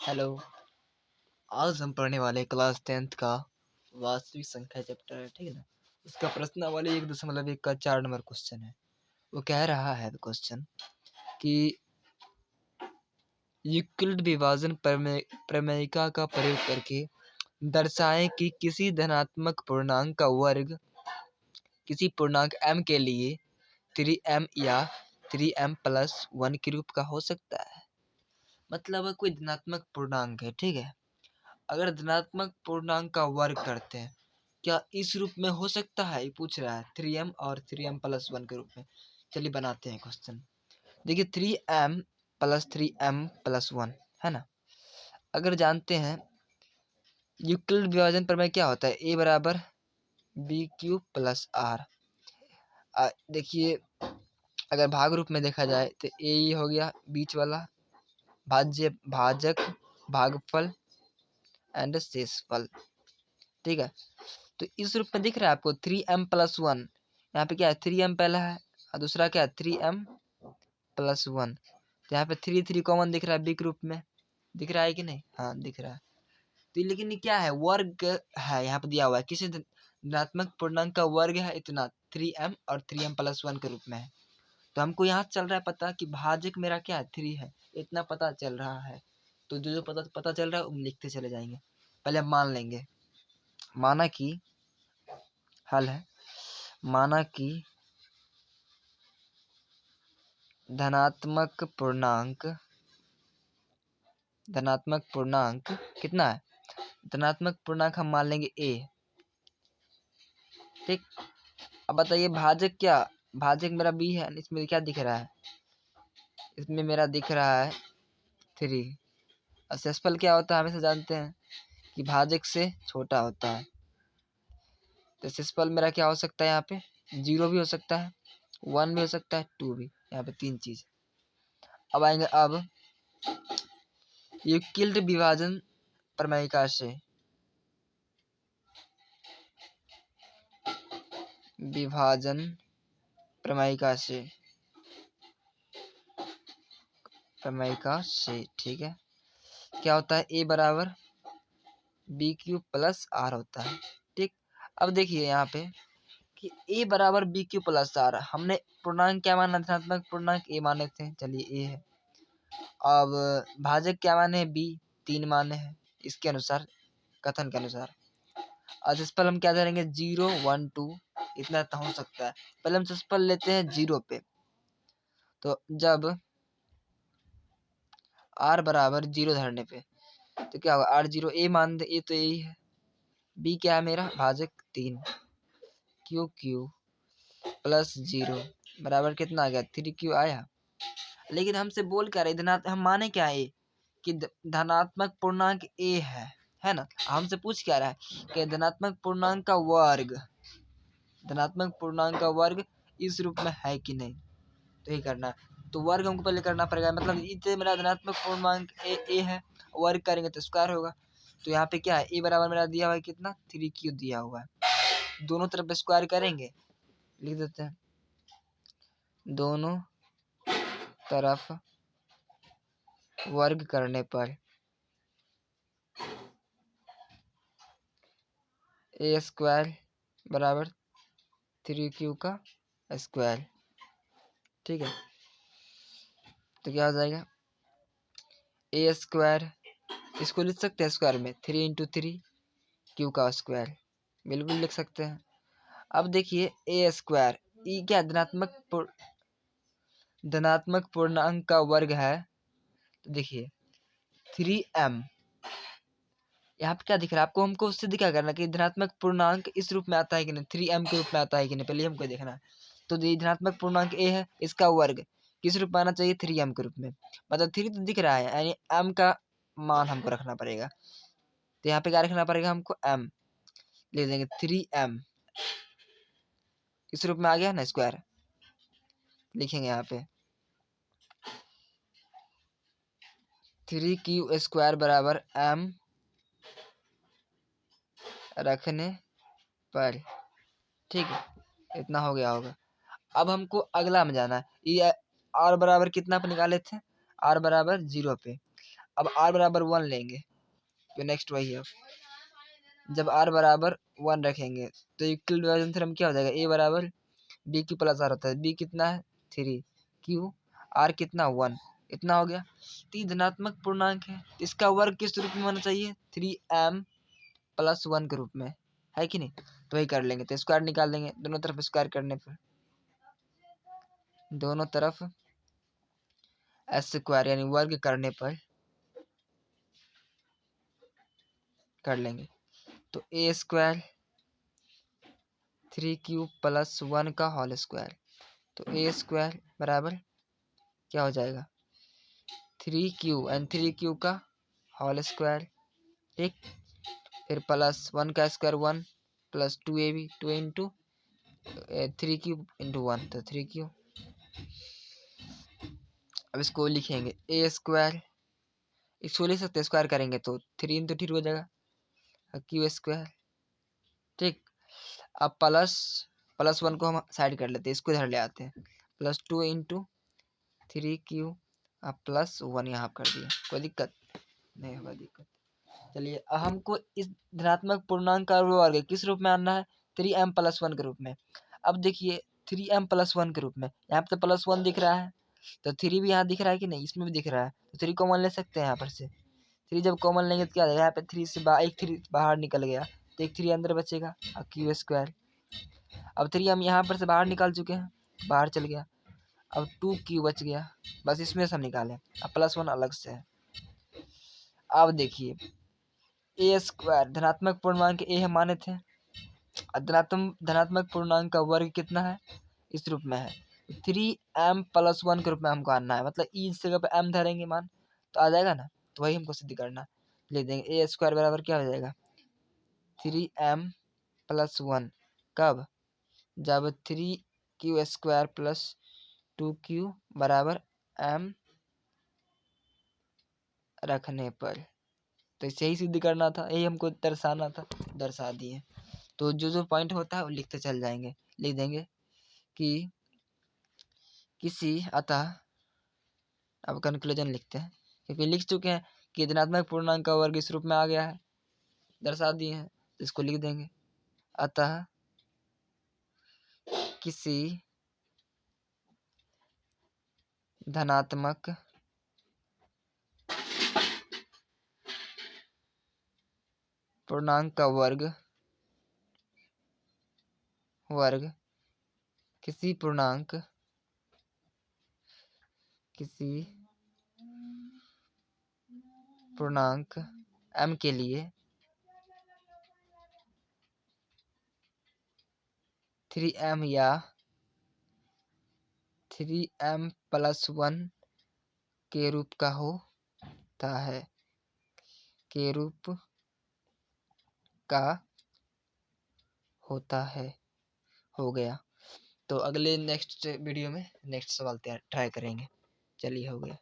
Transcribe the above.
Hello. आज हम पढ़ने वाले क्लास 10th का वास्तविक संख्या चैप्टर है, ठीक है ना। उसका प्रश्नावली 1.1 का 4 नंबर क्वेश्चन है। वो कह रहा है क्वेश्चन कि यूक्लिड विभाजन प्रमेयिका का प्रयोग करके दर्शाएं कि किसी धनात्मक पूर्णांक का वर्ग किसी पूर्णांक m के लिए 3m या 3m प्लस 1 के रूप का हो सकता है। मतलब कोई धनात्मक पूर्णांक है, ठीक है। अगर धनात्मक पूर्णांक का वर्ग करते हैं, क्या इस रूप में हो सकता है, ये पूछ रहा है 3m और 3m प्लस 1 के रूप में। चलिए बनाते हैं क्वेश्चन। देखिए 3m प्लस 3m प्लस 1 है ना। अगर जानते हैं यूक्लिड विभाजन प्रमेय क्या होता है, a बराबर बी क्यूब प्लस आर। देखिए अगर भाग रूप में देखा जाए तो a ही हो गया बीच वाला, भाज्य भाजक भागफल एंड शेषफल, ठीक है। तो इस रूप में दिख रहा है आपको 3m प्लस 1। यहाँ पे क्या है 3m पहला है और दूसरा क्या है 3m प्लस 1। तो यहाँ पे 3 कॉमन दिख रहा है बी ग्रुप में, दिख रहा है कि नहीं? हाँ दिख रहा है। तो लेकिन ये क्या है, वर्ग है, यहाँ पे दिया हुआ है किसी धनात्मक पूर्णांक का वर्ग है इतना 3m और 3m प्लस 1 के रूप में है। तो हमको यहाँ चल रहा है पता कि भाजक मेरा क्या है 3 है, इतना पता चल रहा है। तो जो जो पता चल रहा है वो लिखते चले जाएंगे। पहले हम मान लेंगे, माना कि हल है, माना कि धनात्मक पूर्णांक कितना है, धनात्मक पूर्णांक हम मान लेंगे a, ठीक। अब बताइए भाजक क्या, भाजक मेरा b है, इसमें क्या दिख रहा है, इसमें मेरा दिख रहा है 3। और शेषफल क्या होता है, हमेशा जानते हैं कि भाजक से छोटा होता है। तो शेषफल मेरा क्या हो सकता है, यहाँ पे 0 भी हो सकता है, 1 भी हो सकता है, 2 भी, यहाँ पे 3 चीज। अब आएंगे अब यूक्लिड विभाजन प्रमेयिका से ठीक है। क्या होता है a बराबर बी क्यूब प्लस आर होता है, ठीक। अब देखिए यहाँ पे कि a बराबर बी क्यूब प्लस आर, हमने पूर्णांक क्या माना, धनात्मक पूर्णांक a माने थे, चलिए a है। अब भाजक क्या माने, b 3 माने हैं इसके अनुसार, कथन के अनुसार। और शेषफल हम क्या करेंगे 0 1 2 इतना तो हो सकता है। पहले हम शेषफल लेते हैं 0 पे, तो जब r बराबर 0 धरने पे तो क्या होगा, r0 a मान दे, a तो यही है, b क्या है मेरा भाजक 3, क्यू प्लस 0 बराबर कितना आ गया 3q आया। लेकिन हमसे बोल क्या रहे, धनात्मक हम माने क्या है कि धनात्मक पूर्णांक a है ना। हमसे पूछ क्या रहा है कि धनात्मक पूर्णांक का वर्ग, धनात्मक पूर्णांक का वर्ग इस रूप में है कि नहीं, तो ये करना है। तो वर्ग हमको पहले करना पड़ेगा, मतलब इसे मेरा धनात्मक पूर्णांक ए है, वर्ग करेंगे तो स्क्वायर होगा। तो यहाँ पे क्या है a बराबर मेरा दिया हुआ है कितना 3q दिया हुआ है, दोनों तरफ स्क्वायर करेंगे, लिख देते हैं दोनों तरफ वर्ग करने पर a स्क्वायर बराबर 3q का स्क्वायर, ठीक है। तो क्या हो जाएगा a स्क्वायर, इसको लिख सकते हैं स्क्वायर में 3 इंटू 3 क्यू का स्क्वायर, बिल्कुल लिख सकते हैं। अब देखिए a स्क्वायर, ई क्या धनात्मक पूर्णांक का वर्ग है। तो देखिए 3m, यहाँ पे क्या दिख रहा है आपको, हमको उससे क्या करना कि धनात्मक पूर्णांक इस रूप में आता है कि नहीं, 3m के रूप में आता है कि नहीं, पहले हमको देखना है। तो ये धनात्मक पूर्णांक a है, इसका वर्ग किस रूप में आना चाहिए 3m के रूप में, मतलब 3 तो दिख रहा है, यानी m का मान हमको रखना पड़ेगा। तो यहाँ पे क्या रखना पड़ेगा हमको m, ले देंगे 3m इस रूप में आ गया ना स्क्वायर, लिखेंगे यहाँ पे 3q स्क्वायर बराबर m रखने पर, ठीक है। इतना हो गया होगा। अब हमको अगला में जाना है, ये r बराबर कितना पे निकाले थे, r बराबर 0 पे। अब r बराबर 1 लेंगे तो नेक्स्ट वही है। जब r बराबर 1 रखेंगे तो इक्वल डिवीजन थ्योरम क्या हो जाएगा, a बराबर b की प्लस r होता है। b कितना है 3, q r कितना 1, इतना हो गया। तो ये धनात्मक पूर्णांक है, इसका वर्ग किस रूप में होना चाहिए, 3m प्लस 1 के रूप में, है कि नहीं। तो वही कर लेंगे, तो स्क्वायर निकाल देंगे दोनों तरफ, स्क्वायर करने पर दोनों तरफ स्क्वायर यानी वर्ग करने पर कर लेंगे। तो ए स्क्वायर 3q प्लस 1 का होल स्क्वायर, तो ए स्क्वायर बराबर क्या हो जाएगा 3q एंड 3q का होल स्क्वायर, ठीक। फिर प्लस 1 का square 1 plus 2ab 2 into 3q into 1 तो 3q। अब इसको लिखेंगे ए स्क्वायर, इसको लिख सकते स्क्वायर करेंगे तो 3 इंटू 3 हो जाएगा क्यू स्क्वायर, ठीक। अब प्लस 1 को हम साइड कर लेते हैं, इसको इधर ले आते हैं, प्लस 2 इंटू 3q अब प्लस 1 यहाँ कर दिया, कोई दिक्कत नहीं होगा दिक्कत। चलिए अब हमको इस धनात्मक पूर्णांक का वर्ग किस रूप में आना है, 3m प्लस 1 के रूप में। अब देखिए 3m प्लस 1 के रूप में, यहाँ पे तो प्लस 1 दिख रहा है, तो 3 भी यहाँ दिख रहा है कि नहीं, इसमें भी दिख रहा है, तो 3 कॉमन ले सकते हैं यहाँ पर से। 3 जब कॉमन लेंगे तो क्या आएगा, यहाँ पे 3 से एक 3 बाहर निकल गया तो एक 3 अंदर बचेगा और क्यू स्क्वायर। अब 3 हम यहाँ पर से बाहर निकाल चुके हैं, बाहर चल गया, अब 2q बच गया, बस इसमें से हम निकालें, अब प्लस 1 अलग से है। अब देखिए ए स्क्वायर धनात्मक पूर्णांक ए हम माने थे, धनात्मक पूर्णांक का वर्ग कितना है, इस रूप में है, 3m प्लस 1 के रूप में हमको आना है, मतलब ई जगह पे m धरेंगे मान तो आ जाएगा ना, तो वही हमको सिद्ध करना। ले देंगे ए स्क्वायर बराबर क्या हो जाएगा 3m प्लस 1, कब, जब 3q स्क्वायर प्लस 2q बराबर m रखने पर। तो इसे ही सिद्ध करना था, यही हमको दर्शाना था, दर्शा दिए। तो जो जो पॉइंट होता है वो लिखते चल जाएंगे, लिख देंगे कि किसी अतः, अब कंक्लूजन लिखते हैं क्योंकि लिख चुके हैं कि धनात्मक पूर्णांक का वर्ग इस रूप में आ गया है, दर्शा दिए हैं, तो इसको लिख देंगे। अतः किसी धनात्मक पूर्णांक का वर्ग किसी पूर्णांक m के लिए 3m या 3m प्लस 1 के रूप का होता है, के रूप का होता है, हो गया। तो अगले नेक्स्ट वीडियो में नेक्स्ट सवाल ट्राई करेंगे। चलिए हो गया।